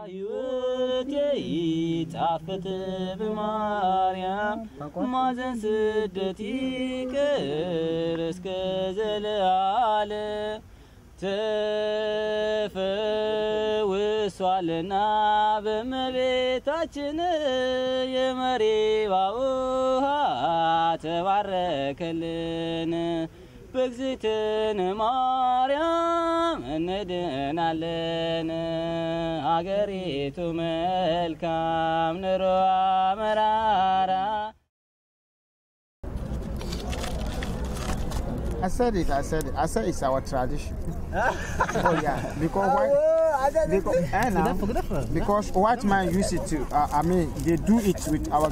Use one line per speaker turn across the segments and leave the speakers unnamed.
ሕይወቴ ይጣፍጥ በማርያም ማዘን ስደት ይቅር እስከ ዘለዓለም ተፈውሷልና በእመቤታችን የመሪባ ውሃ ተባረከልን። በእግዝእትነ ማርያም እንድናለን። አገሪቱ መልካም ኑሮዋ መራራ።
I said it. It's our tradition. Oh yeah, because why? Because white man used it to. They do it with our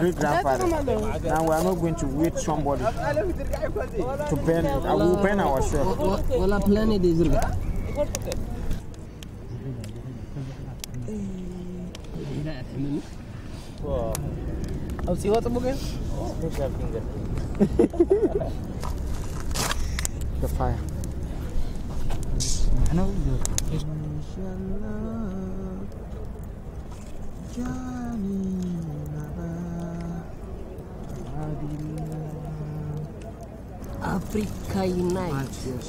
great grandfather. Now we are not going to wait somebody to burn it. I will burn ourselves.
Wala plan it is.
Wow. See what again?
The fire. I know you.
Africa Unite.
Yes.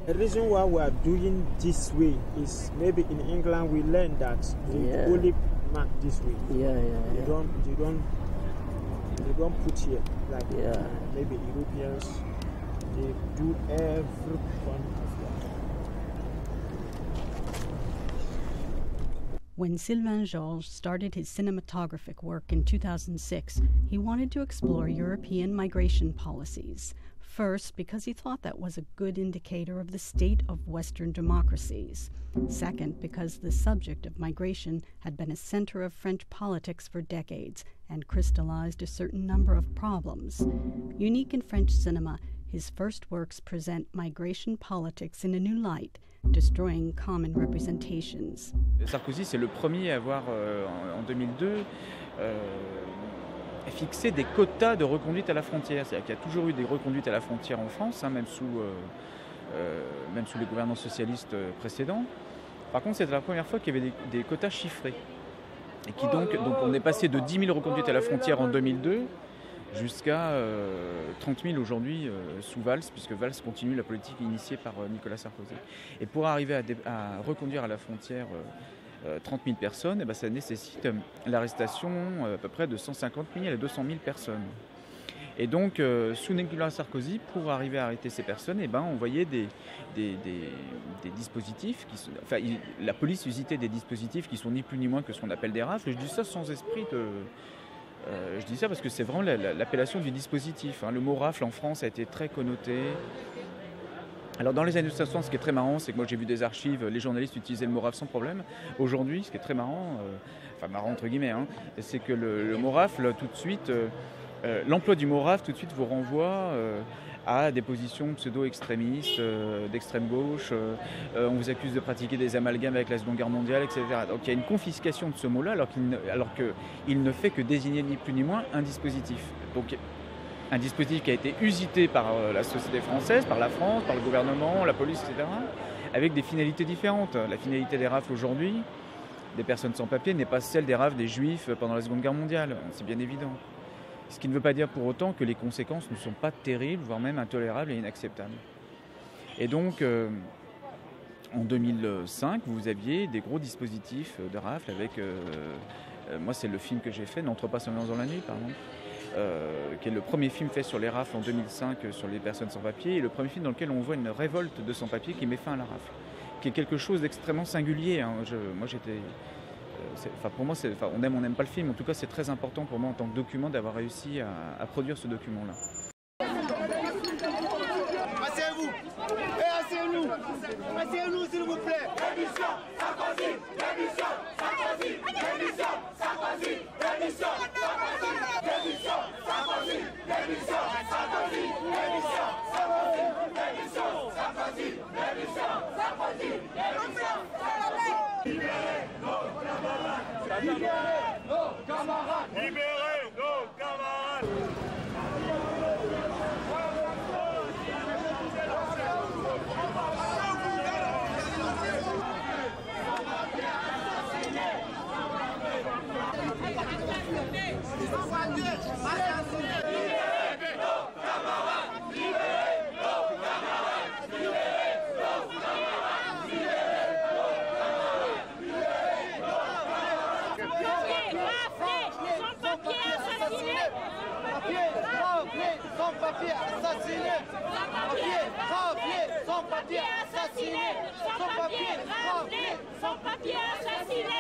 The reason why we are doing this way is maybe in England we learned that they only mark this way. They don't put here like maybe Europeans. They do every point of that.
When Sylvain Georges started his cinematographic work in 2006, he wanted to explore European migration policies. First, because he thought that was a good indicator of the state of Western democracies. Second, because the subject of migration had been a center of French politics for decades and crystallized a certain number of problems. Unique in French cinema, his first works present migration politics in a new light, destroying common representations.
Sarkozy, c'est le premier à avoir, en 2002, fixé des quotas de reconduite à la frontière. C'est-à-dire qu'il y a toujours eu des reconduites à la frontière en France, même sous les gouvernements socialistes précédents. Par contre, c'était la première fois qu'il y avait des quotas chiffrés. Et qui donc on est passé de 10 000 reconduites à la frontière en 2002 jusqu'à 30 000 aujourd'hui sous Valls, puisque Valls continue la politique initiée par Nicolas Sarkozy. Et pour arriver à reconduire à la frontière 30 000 personnes, ça nécessite l'arrestation à peu près de 150 000 à 200 000 personnes. Et donc, sous Nicolas Sarkozy, pour arriver à arrêter ces personnes, on voyait des dispositifs, la police usitait des dispositifs qui sont ni plus ni moins que ce qu'on appelle des rafles. Je dis ça sans esprit de... je dis ça parce que c'est vraiment l'appellation du dispositif. Le mot rafle en France a été très connoté. Alors dans les années 60, ce qui est très marrant, c'est que moi j'ai vu des archives, les journalistes utilisaient le mot rafle sans problème. Aujourd'hui, ce qui est très marrant, marrant entre guillemets, c'est que le mot rafle, tout de suite, l'emploi du mot rafle tout de suite vous renvoie à des positions pseudo-extrémistes, d'extrême gauche. On vous accuse de pratiquer des amalgames avec la Seconde Guerre mondiale, etc. Donc il y a une confiscation de ce mot-là, alors qu'il ne fait que désigner ni plus ni moins un dispositif. Donc, un dispositif qui a été usité par la société française, par la France, par le gouvernement, la police, etc., avec des finalités différentes. La finalité des rafles aujourd'hui, des personnes sans papier, n'est pas celle des rafles des Juifs pendant la Seconde Guerre mondiale, c'est bien évident. Ce qui ne veut pas dire pour autant que les conséquences ne sont pas terribles, voire même intolérables et inacceptables. Et donc, en 2005, vous aviez des gros dispositifs de rafles avec... moi, c'est le film que j'ai fait, N'entre pas seulement dans la nuit, pardon. Qui est le premier film fait sur les rafles en 2005 sur les personnes sans papier, et le premier film dans lequel on voit une révolte de sans-papiers qui met fin à la rafle, qui est quelque chose d'extrêmement singulier. Pour moi, on aime ou on n'aime pas le film, en tout cas c'est très important pour moi en tant que document d'avoir réussi à produire ce document-là.
Asseyez-vous, asseyez-nous, asseyez-nous s'il vous plaît. Démission, Sarkozy, démission, Sarkozy, démission, Sarkozy, démission, Sarkozy, démission, Sarkozy, démission, Sarkozy, démission, Sarkozy, démission, Sarkozy, démission, Sarkozy, démission, Sarkozy. Libérez nos camarades. Libérez nos camarades. Libérez nos camarades.
Sans papier assassiné, sans papier assassiné, sans papier raflé, sans papier assassiné.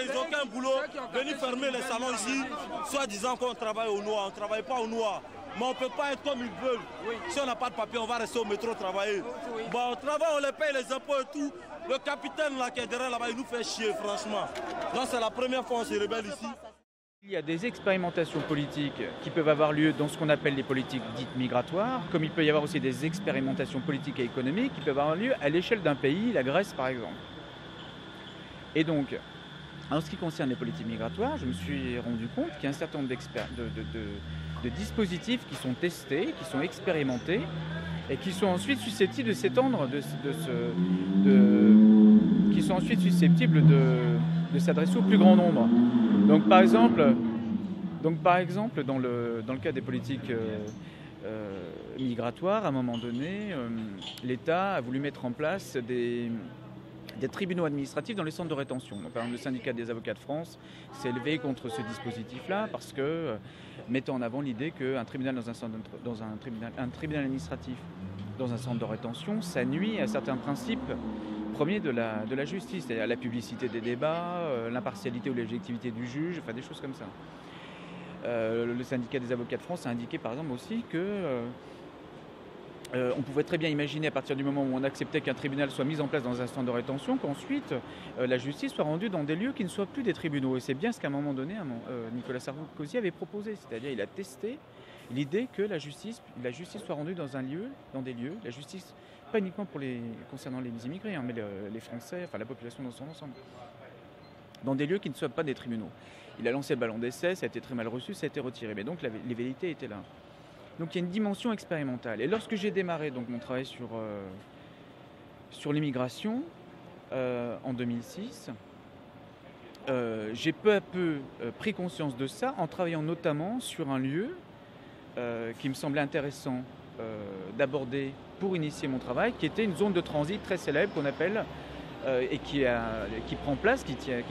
Ils n'ont qu'un boulot, venir fermer les salons ici, soit disant qu'on travaille au noir. On ne travaille pas au noir. Mais on ne peut pas être comme ils veulent. Si on n'a pas de papier, on va rester au métro travailler. Bon, on travaille, on les paye les impôts et tout. Le capitaine là, qui est derrière là-bas, il nous fait chier, franchement. Donc c'est la première fois qu'on se rebelle ici.
Il y a des expérimentations politiques qui peuvent avoir lieu dans ce qu'on appelle les politiques dites migratoires, comme il peut y avoir aussi des expérimentations politiques et économiques qui peuvent avoir lieu à l'échelle d'un pays, la Grèce par exemple. Et donc, en ce qui concerne les politiques migratoires, je me suis rendu compte qu'il y a un certain nombre de dispositifs qui sont testés, qui sont expérimentés et qui sont ensuite susceptibles de s'étendre, qui sont ensuite susceptibles de s'adresser au plus grand nombre. Donc par exemple dans le cas des politiques migratoires, à un moment donné, l'État a voulu mettre en place des tribunaux administratifs dans les centres de rétention. Donc, par exemple, le syndicat des avocats de France s'est élevé contre ce dispositif-là parce que mettant en avant l'idée qu'un tribunal un tribunal administratif dans un centre de rétention, ça nuit à certains principes premiers de la justice, c'est-à-dire la publicité des débats, l'impartialité ou l'objectivité du juge, enfin des choses comme ça. Le syndicat des avocats de France a indiqué par exemple aussi que on pouvait très bien imaginer à partir du moment où on acceptait qu'un tribunal soit mis en place dans un centre de rétention, qu'ensuite la justice soit rendue dans des lieux qui ne soient plus des tribunaux. Et c'est bien ce qu'à un moment donné, Nicolas Sarkozy avait proposé, c'est-à-dire il a testé l'idée que la justice soit rendue dans des lieux, la justice pas uniquement concernant les immigrés, hein, mais les Français, enfin la population dans son ensemble, dans des lieux qui ne soient pas des tribunaux. Il a lancé le ballon d'essai, ça a été très mal reçu, ça a été retiré, mais donc les velléités étaient là. Donc il y a une dimension expérimentale. Et lorsque j'ai démarré donc, mon travail sur l'immigration en 2006, j'ai peu à peu pris conscience de ça en travaillant notamment sur un lieu qui me semblait intéressant d'aborder pour initier mon travail, qui était une zone de transit très célèbre qu'on appelle et qui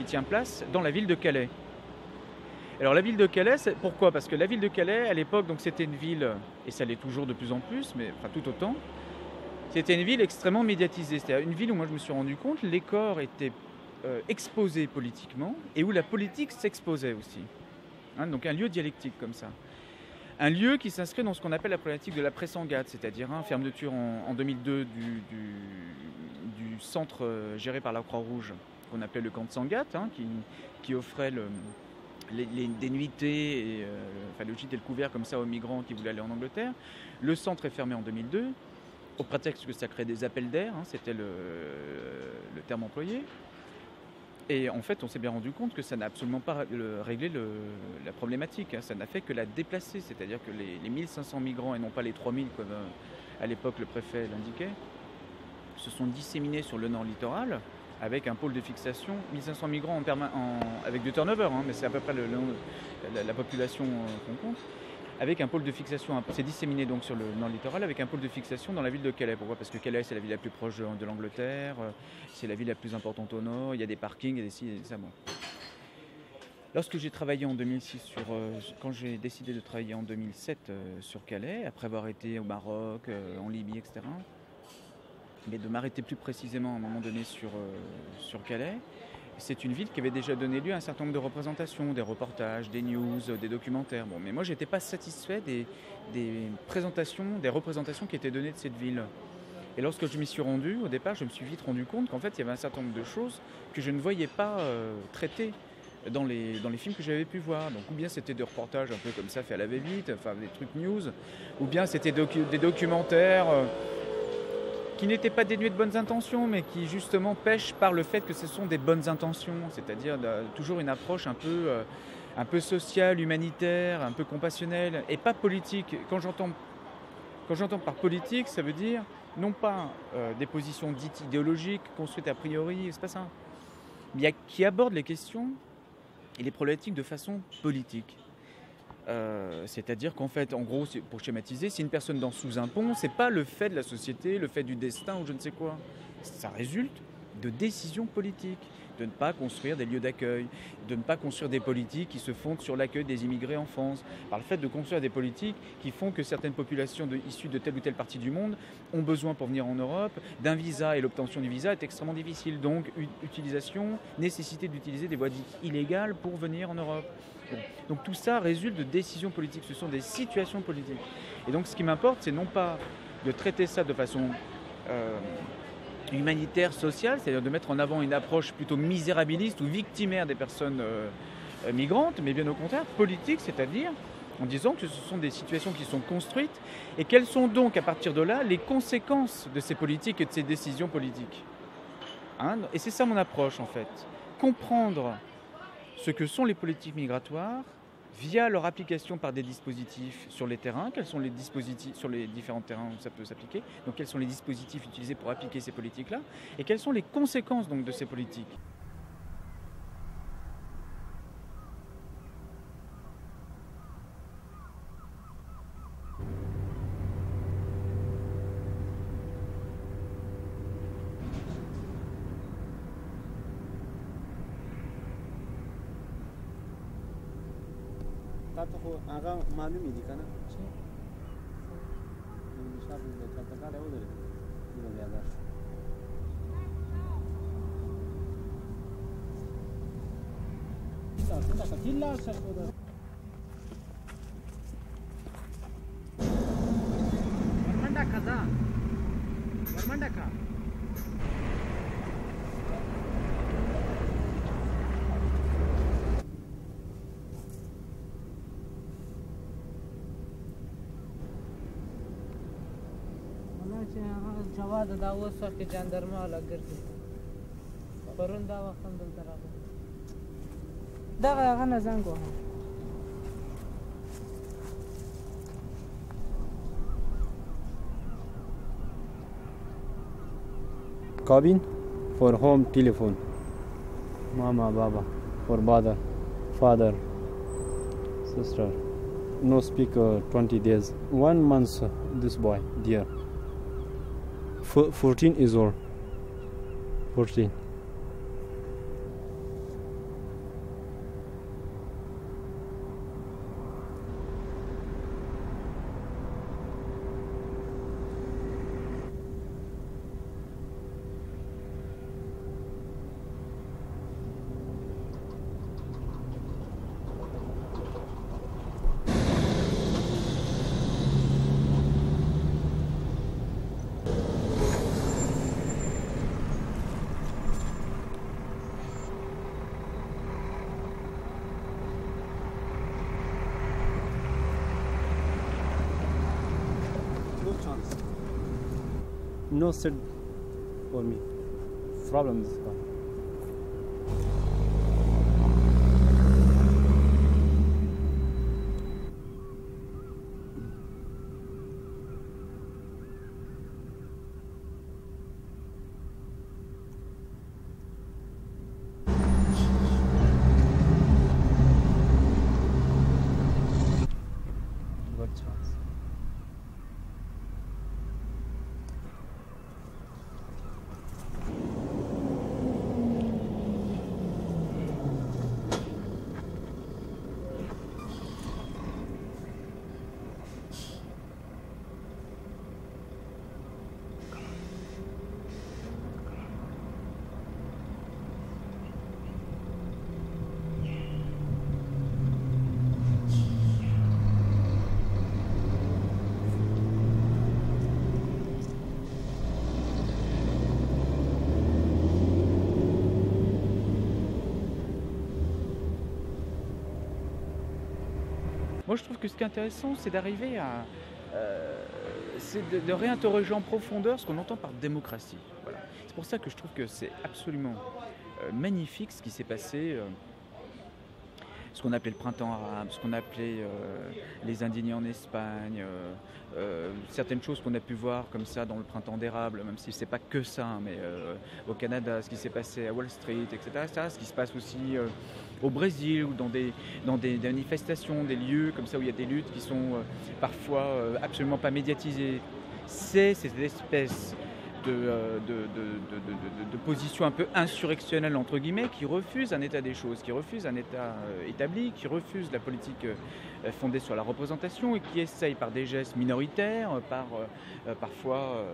tient place dans la ville de Calais. Alors la ville de Calais, pourquoi? Parce que la ville de Calais, à l'époque, donc c'était une ville, et ça l'est toujours de plus en plus, mais enfin tout autant, c'était une ville extrêmement médiatisée. C'est-à-dire une ville où moi je me suis rendu compte, les corps étaient exposés politiquement, et où la politique s'exposait aussi. Hein, donc un lieu dialectique comme ça. Un lieu qui s'inscrit dans ce qu'on appelle la problématique de l'après-Sangatte, c'est-à-dire fermeture en 2002 du centre géré par la Croix-Rouge, qu'on appelait le camp de Sangatte, hein, qui offrait des nuitées, le gîte et le couvert comme ça aux migrants qui voulaient aller en Angleterre. Le centre est fermé en 2002, au prétexte que ça crée des appels d'air, hein, c'était le terme employé. Et en fait, on s'est bien rendu compte que ça n'a absolument pas réglé la problématique. Hein. Ça n'a fait que la déplacer. C'est-à-dire que les 1500 migrants, et non pas les 3000 comme à l'époque le préfet l'indiquait, se sont disséminés sur le nord littoral avec un pôle de fixation. 1500 migrants avec du turnover, hein, mais c'est à peu près la population qu'on compte. Avec un pôle de fixation, c'est disséminé donc sur le nord littoral avec un pôle de fixation dans la ville de Calais. Pourquoi? Parce que Calais, c'est la ville la plus proche de l'Angleterre, c'est la ville la plus importante au nord, il y a des parkings, il y a des ci, et ça. Bon. Lorsque j'ai travaillé en 2006 quand j'ai décidé de travailler en 2007 sur Calais, après avoir été au Maroc, en Libye, etc., mais de m'arrêter plus précisément à un moment donné sur Calais, c'est une ville qui avait déjà donné lieu à un certain nombre de représentations, des reportages, des news, des documentaires. Bon, mais moi, je n'étais pas satisfait des représentations qui étaient données de cette ville. Et lorsque je m'y suis rendu, au départ, je me suis vite rendu compte qu'en fait, il y avait un certain nombre de choses que je ne voyais pas traitées dans les films que j'avais pu voir. Donc, ou bien c'était des reportages un peu comme ça, fait à la va-vite, enfin des trucs news, ou bien c'était des documentaires qui n'étaient pas dénués de bonnes intentions, mais qui justement pêchent par le fait que ce sont des bonnes intentions, c'est-à-dire toujours une approche un peu sociale, humanitaire, un peu compassionnelle, et pas politique. Quand j'entends par politique, ça veut dire non pas des positions dites idéologiques, construites a priori, c'est pas ça, mais qui abordent les questions et les problématiques de façon politique. C'est-à-dire qu'en fait, en gros, pour schématiser, si une personne danse sous un pont, c'est pas le fait de la société, le fait du destin ou je ne sais quoi. Ça résulte de décisions politiques, de ne pas construire des lieux d'accueil, de ne pas construire des politiques qui se fondent sur l'accueil des immigrés en France, par le fait de construire des politiques qui font que certaines populations issues de telle ou telle partie du monde ont besoin pour venir en Europe d'un visa, et l'obtention du visa est extrêmement difficile. Donc, nécessité d'utiliser des voies dites illégales pour venir en Europe. Bon. Donc tout ça résulte de décisions politiques, ce sont des situations politiques. Et donc ce qui m'importe, c'est non pas de traiter ça de façon humanitaire, sociale, c'est-à-dire de mettre en avant une approche plutôt misérabiliste ou victimaire des personnes migrantes, mais bien au contraire politique, c'est-à-dire en disant que ce sont des situations qui sont construites et quelles sont donc à partir de là les conséquences de ces politiques et de ces décisions politiques. Hein? Et c'est ça mon approche en fait, comprendre ce que sont les politiques migratoires via leur application par des dispositifs sur les terrains, quels sont les dispositifs sur les différents terrains où ça peut s'appliquer, donc quels sont les dispositifs utilisés pour appliquer ces politiques-là, et quelles sont les conséquences donc de ces politiques.
आगा मालूम ही दिखा ना सब देखा था काले उधर ये ज्यादा चिल्ला सब उधर वरमंडा खाजा वरमंडा खा جواد دا اوس وخت جاندرمه ولا ګرځي پرون دا وخت هم دلته راغلی دغه هغه نه زنګ وهه
Cabin for home telephone. Mama, Baba, for mother, father, sister. No speaker 20 days. 1 month this boy, dear. 14 is old. 14. chance. No sit for me. Problem this car. Good chance.
Moi, je trouve que ce qui est intéressant, c'est d'arriver à... c'est de réinterroger en profondeur ce qu'on entend par démocratie. Voilà. C'est pour ça que je trouve que c'est absolument magnifique ce qui s'est passé, ce qu'on appelait le printemps arabe, ce qu'on appelait les indignés en Espagne, certaines choses qu'on a pu voir comme ça dans le printemps d'érable, même si c'est pas que ça, mais au Canada, ce qui s'est passé à Wall Street, etc. Ce qui se passe aussi au Brésil ou dans des manifestations, des lieux comme ça où il y a des luttes qui sont parfois absolument pas médiatisées. C'est cette espèce de position un peu insurrectionnelle entre guillemets qui refuse un état des choses, qui refuse un état établi, qui refuse la politique fondée sur la représentation et qui essaye par des gestes minoritaires, parfois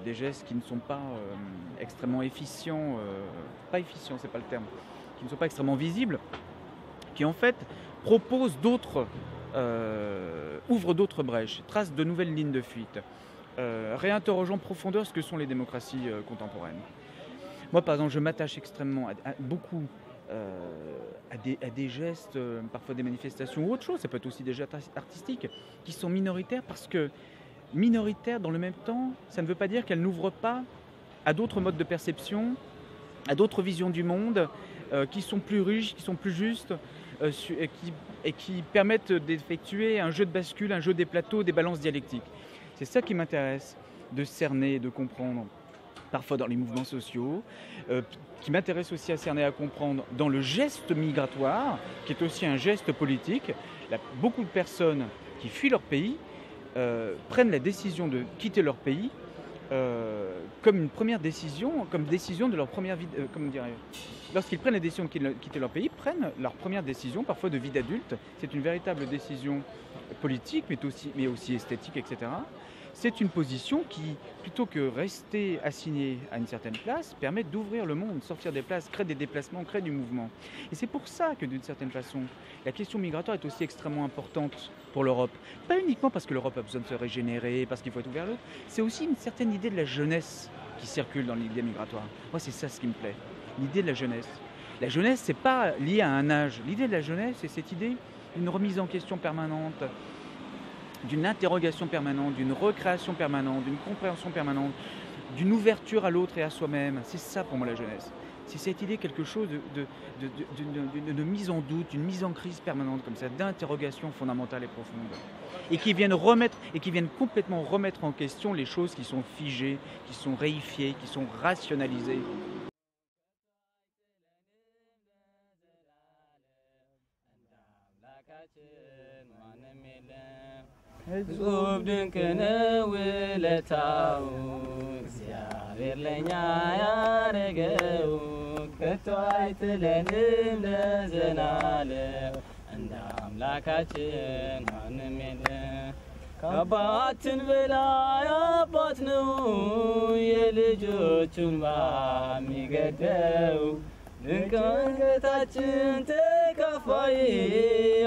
des gestes qui ne sont pas extrêmement efficients, pas efficients c'est pas le terme, qui ne sont pas extrêmement visibles, qui en fait proposent d'autres, ouvrent d'autres brèches, tracent de nouvelles lignes de fuite. Réinterrogeant en profondeur ce que sont les démocraties contemporaines. Moi, par exemple, je m'attache extrêmement beaucoup à des gestes, parfois des manifestations ou autre chose, ça peut être aussi des gestes artistiques, qui sont minoritaires parce que minoritaires dans le même temps, ça ne veut pas dire qu'elles n'ouvrent pas à d'autres modes de perception, à d'autres visions du monde, qui sont plus riches, qui sont plus justes, et qui permettent d'effectuer un jeu de bascule, un jeu des plateaux, des balances dialectiques. C'est ça qui m'intéresse de cerner, de comprendre, parfois dans les mouvements sociaux, qui m'intéresse aussi à cerner, à comprendre dans le geste migratoire, qui est aussi un geste politique. Beaucoup de personnes qui fuient leur pays prennent la décision de quitter leur pays comme une première décision, comme décision de leur première vie, lorsqu'ils prennent la décision de quitter leur pays, prennent leur première décision, parfois de vie d'adulte. C'est une véritable décision politique, mais aussi esthétique, etc. C'est une position qui, plutôt que rester assignée à une certaine place, permet d'ouvrir le monde, sortir des places, créer des déplacements, créer du mouvement. Et c'est pour ça que, d'une certaine façon, la question migratoire est aussi extrêmement importante pour l'Europe. Pas uniquement parce que l'Europe a besoin de se régénérer, parce qu'il faut être ouvert à l'autre, c'est aussi une certaine idée de la jeunesse qui circule dans l'idée migratoire. Moi, c'est ça ce qui me plaît, l'idée de la jeunesse. La jeunesse, c'est pas lié à un âge. L'idée de la jeunesse, c'est cette idée d'une remise en question permanente, d'une interrogation permanente, d'une recréation permanente, d'une compréhension permanente, d'une ouverture à l'autre et à soi-même. C'est ça pour moi la jeunesse. C'est cette idée quelque chose de mise en doute, d'une mise en crise permanente comme ça, d'interrogation fondamentale et profonde. Et qui viennent complètement remettre en question les choses qui sont figées, qui sont réifiées, qui sont rationalisées.
እጹብ ድንቅ ነው ውለታው እግዚአብሔር ለእኛ ያረገው ከቶ አይጥለንም ለዘላለም እንደ አምላካችን ማንም የለም። ከአባትን በላይ አባት ነው የልጆቹን ባሚገደው ድንቅ መንገታችን ተካፋይ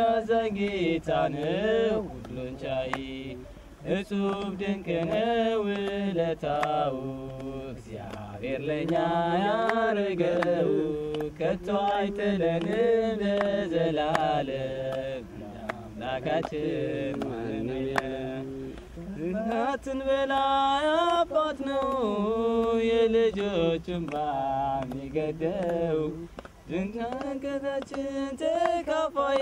አዛኝ ጌታ ነው ሁሉን ቻይ። እጹብ ድንቅ ነው ውለታው እግዚአብሔር ለእኛ ያረገው ከቶ አይጥለንም ለዘላለም እንደ አምላካችን ማንም የለም። እናትን በላይ አባት ነው የልጆቹን ባሚገደው ድንጋጌታችን ተካፋይ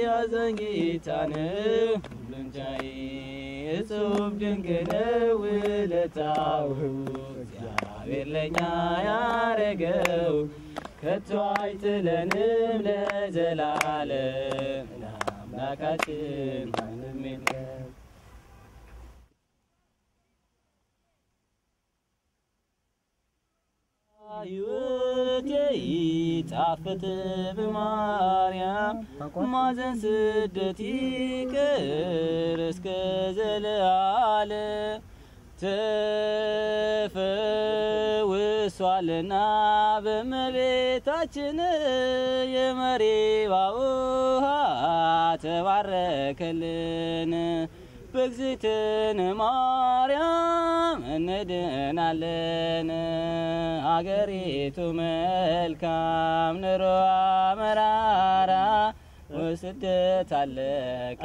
ያዘን ጌታ ነው ሁሉን ቻይ እጹብ ድንቅ ነው ውለታው እግዚአብሔር ለእኛ ያረገው ከቶ አይጥለንም ለዘላለም ለአምላካችን ማንም የለም። ሕይወቴ ይጣፍጥ በማርያም ማዘን ስደት ይቅር እስከ ዘለዓለም ተፈውሷልና በእመቤታችን የመሪዋ ውሃ ተባረከልን በእግዝእትነ ማርያም እንድናለን አገሪቱ መልካም ኑሮዋ መራራ ወስደት አለቀ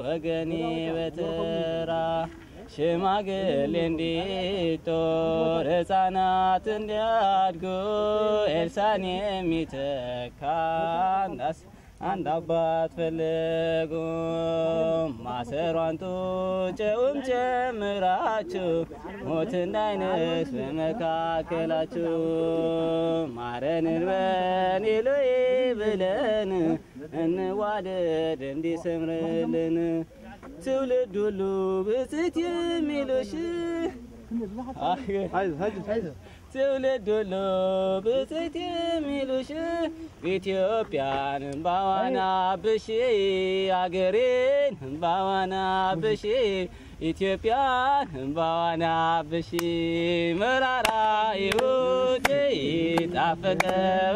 ወገኔ በተራ ሽማግሌ እንዲጦር ሕፃናት እንዲያድጉ ኤልሳን የሚተካ አንድ አባት ፈለጉ ማሰሯን ጡጨውም ጨምራችሁ ሞት እንዳይነግስ በመካከላችሁ ማረን እንበል ኤሎሄ ብለን እንዋደድ እንዲሰምርልን ትውልድ ሁሉ ብፅዕት የሚሉሽ ትውልድ ሁሉ ብፅዕት የሚሉሽ ኢትዮጵያን እምባዋን አብሺ አገሬን እምባዋን አብሺ ኢትዮጵያን እምባዋን አብሺ መራራ ሕይወቴ ጣፈጠ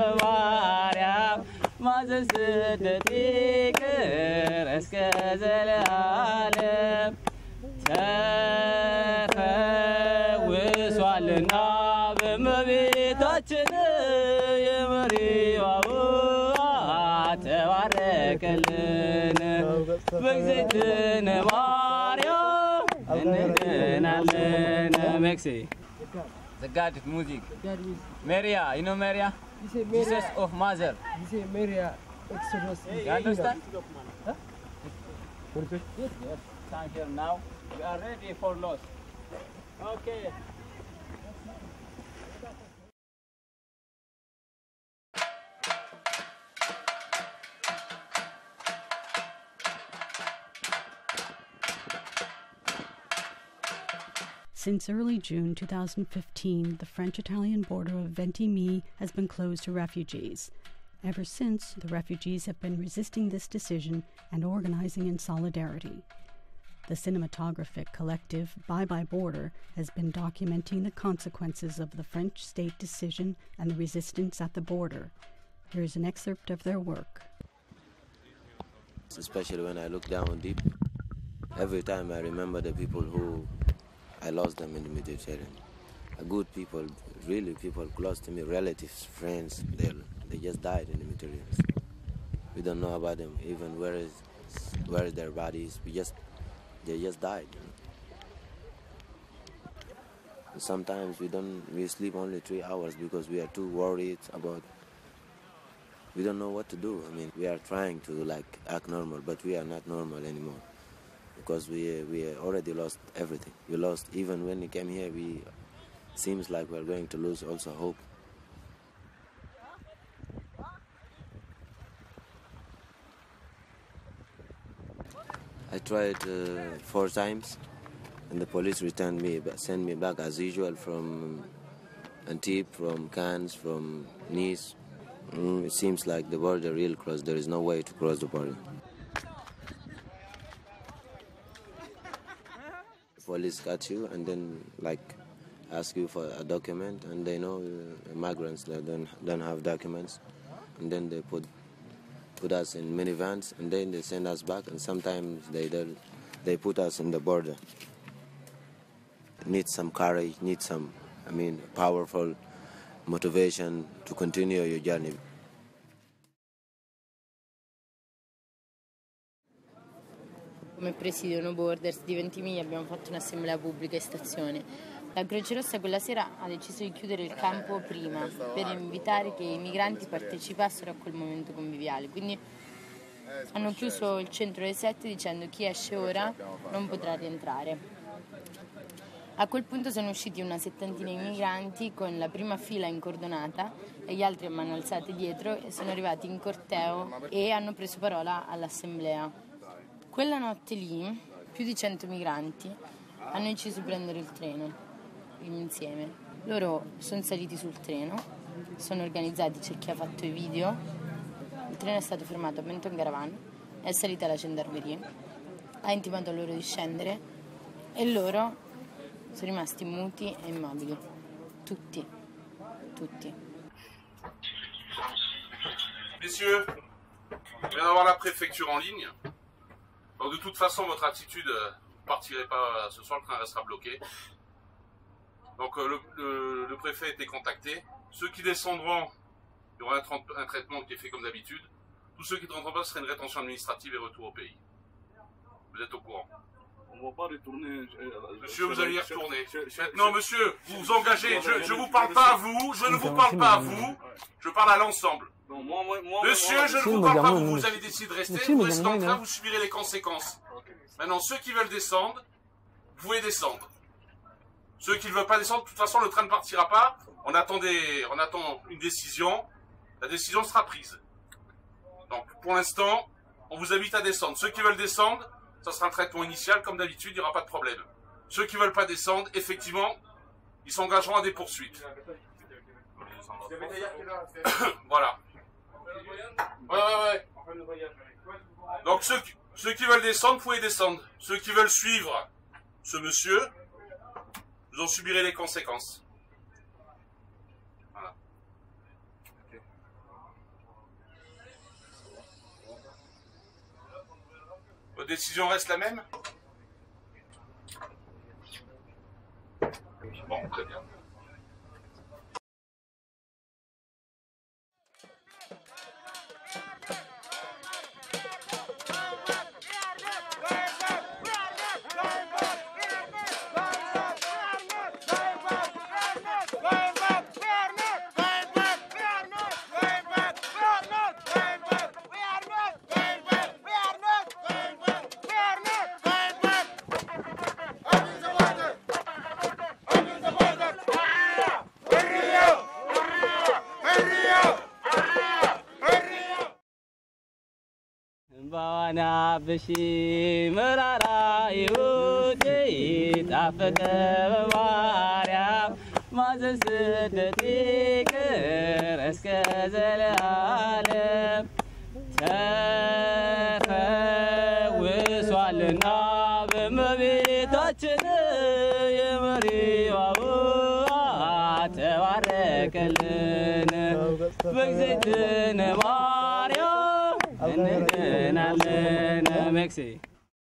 በማርያም ማዘን ስደት ይቅር እስከ ዘለዓለም ተፈውሷልና በእመቤታችን የመሪዋ ውሃ ተባረከልን በእግዝእትነ ማርያም እንድናለን። ሜክሲ The God music. Maria, you know Maria? Jesus of Mother.
Maria Exodus.
You understand? Huh? Yes. Stand here now. We are ready for loss. Okay.
Since early June 2015, the French-Italian border of Ventimille has been closed to refugees. Ever since, the refugees have been resisting this decision and organizing in solidarity. The cinematographic collective Bye Bye Border has been documenting the consequences of the French state decision and the resistance at the border. Here's an excerpt of their work.
Especially when I look down deep, every time I remember the people who I lost them in the Mediterranean. Good people, really people close to me, relatives, friends, they just died in the Mediterranean. We don't know about them, even where is their bodies. They just died. Sometimes we sleep only 3 hours because we are too worried about. We don't know what to do. I mean, we are trying to act normal, but we are not normal anymore. Because we already lost everything. We lost, even when we came here, seems like we're going to lose also hope. I tried 4 times, and the police sent me back as usual from Antibes, from Cannes, from Nice. It seems like the border really crossed. There is no way to cross the border. Police got you and then ask you for a document, and they know migrants that don't have documents, and then they put us in minivans, and then they send us back, and sometimes they put us in the border. Need some courage, need some powerful motivation to continue your journey.
come presidio No Borders di Ventimiglia abbiamo fatto un'assemblea pubblica in stazione. La Croce Rossa quella sera ha deciso di chiudere il campo prima per evitare che i migranti partecipassero a quel momento conviviale, quindi hanno chiuso il centro alle 7 dicendo chi esce ora non potrà rientrare. A quel punto sono usciti una settantina di migranti con la prima fila incordonata e gli altri a mano alzate dietro e sono arrivati in corteo e hanno preso parola all'assemblea. Quella notte lì più di 100 migranti hanno deciso di prendere il treno insieme. Loro sono saliti sul treno, sono organizzati, c'è chi ha fatto i video, il treno è stato fermato a Benton Caravan, è salita la gendarmeria, ha intimato loro di scendere e loro sono rimasti muti e immobili. Tutti.
Messieurs, on vient d'avoir la préfecture en ligne. Donc de toute façon, votre attitude, vous ne partirez pas ce soir, le train restera bloqué. Donc le préfet a été contacté. Ceux qui descendront, il y aura un traitement qui est fait comme d'habitude. Tous ceux qui ne rentrent pas, ce serait une rétention administrative et retour au pays. Vous êtes au courant?
On va pas retourner.
Monsieur, vous allez y retourner. Non, monsieur, vous vous engagez. Je ne vous parle pas à vous. Je ne vous parle pas à vous. Je parle à l'ensemble. Monsieur, je ne vous parle pas à vous. Vous avez décidé de rester. Vous restez dans le train, vous subirez les conséquences. Maintenant, ceux qui veulent descendre, vous pouvez descendre. Ceux qui ne veulent pas descendre, de toute façon, le train ne partira pas. On attend une décision. La décision sera prise. Donc, pour l'instant, on vous invite à descendre. Ceux qui veulent descendre, ça sera un traitement initial, comme d'habitude, il n'y aura pas de problème. Ceux qui ne veulent pas descendre, effectivement, ils s'engageront à des poursuites. Voilà. Ouais. Donc, ceux qui veulent descendre, vous pouvez descendre. Ceux qui veulent suivre ce monsieur, vous en subirez les conséquences. Voilà. Votre décision reste la même? Bon, très bien.
Bawana bishi murara iuti tafata Maryam mazasdati kereska zalalam tafawswalna bmabitaችን የመሪዋው ተባረከልን በእግዚእትነ ማርያም እንድናለን መክሴ